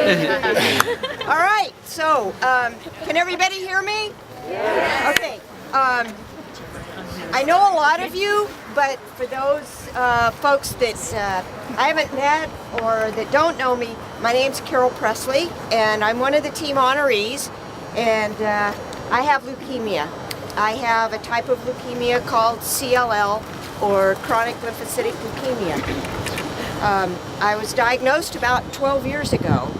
All right, so can everybody hear me? Yes. Okay. I know a lot of you, but for those folks that I haven't met or that don't know me, my name's Presley, and I'm one of the team honorees, and I have leukemia. I have a type of leukemia called CLL, or chronic lymphocytic leukemia. I was diagnosed about 12 years ago.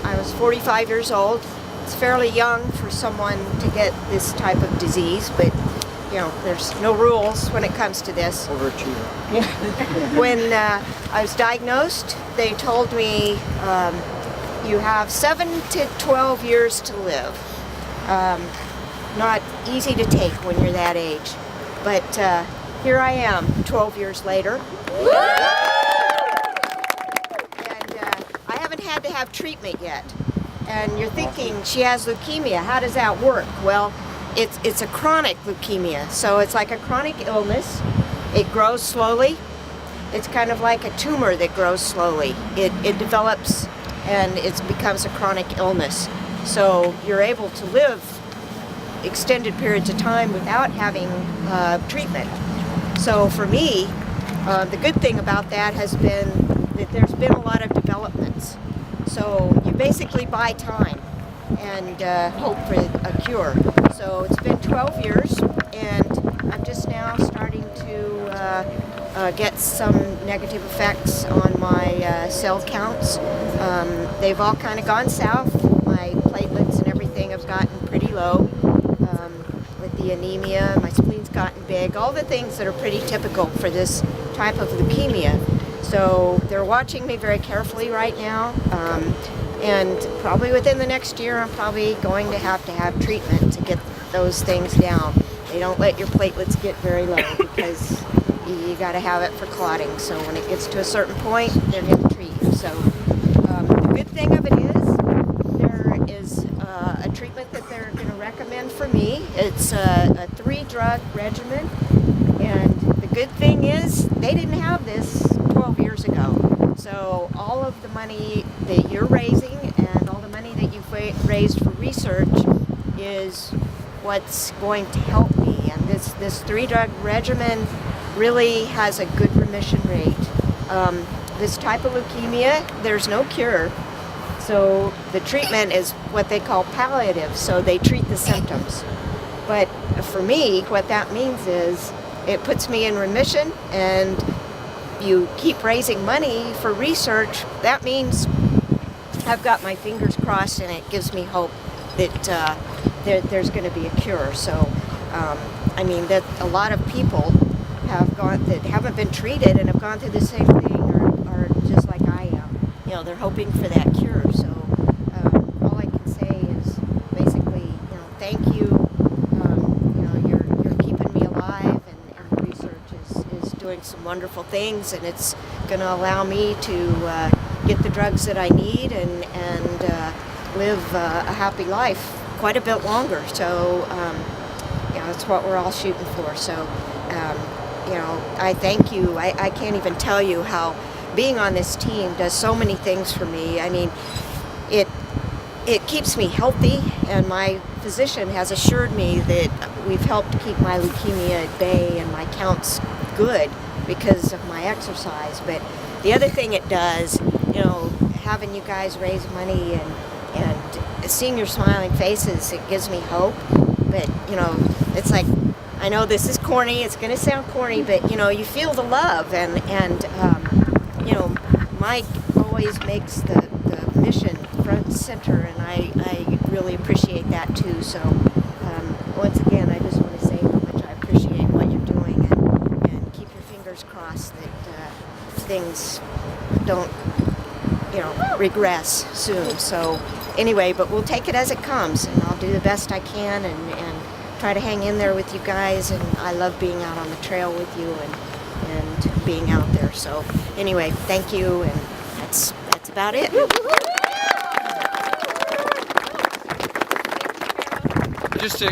I was 45 years old. It's fairly young for someone to get this type of disease, but you know, there's no rules when it comes to this. Overachiever. When I was diagnosed, they told me you have 7 to 12 years to live. Not easy to take when you're that age, but here I am 12 years later. I haven't had to have treatment yet. And you're thinking, she has leukemia, how does that work? Well, it's a chronic leukemia, so it's like a chronic illness. It grows slowly. It's kind of like a tumor that grows slowly. It develops and it becomes a chronic illness. So you're able to live extended periods of time without having treatment. So for me, the good thing about that has been that there's been a lot of developments. So you basically buy time and hope for a cure. So it's been 12 years, and I'm just now starting to get some negative effects on my cell counts. They've all kind of gone south. My platelets and everything have gotten pretty low. With the anemia, my spleen's gotten big, all the things that are pretty typical for this type of leukemia. So they're watching me very carefully right now, and probably within the next year I'm probably going to have treatment to get those things down. They don't let your platelets get very low because you got to have it for clotting. So when it gets to a certain point, they're going to treat you. So the good thing of it is there is a treatment that they're going to recommend for me. It's a 3-drug regimen, and the good thing is they didn't have this 12 years ago. So all of the money that you're raising and all the money that you've raised for research is what's going to help me. And this 3-drug regimen really has a good remission rate. This type of leukemia, there's no cure. So the treatment is what they call palliative, so they treat the symptoms. But for me, what that means is it puts me in remission, and you keep raising money for research. That means I've got my fingers crossed, and it gives me hope that there's going to be a cure. So, I mean, that a lot of people have gone that haven't been treated and have gone through the same thing, or just like I am. You know, they're hoping for that cure. So, all I can say is basically, you know, thank you. You know, you're keeping me alive, and the research is doing some wonderful things, and it's going to allow me to get the drugs that I need and live a happy life quite a bit longer. So, yeah, that's what we're all shooting for. So, you know, I thank you. I can't even tell you how being on this team does so many things for me. I mean, it keeps me healthy, and my physician has assured me that we've helped keep my leukemia at bay and my counts good because of my exercise. But the other thing it does, you know, having you guys raise money and seeing your smiling faces, it gives me hope. But, you know, it's like, I know this is corny, it's going to sound corny, but, you know, you feel the love, and you know, Mike always makes the mission front and center, and I really appreciate that too. So, once again, I just want to say how much I appreciate what you're doing, and keep your fingers crossed that things don't, you know, regress soon. So, anyway, but we'll take it as it comes, and I'll do the best I can, and try to hang in there with you guys. And I love being out on the trail with you and being out there. So anyway, thank you, and that's about it. Just to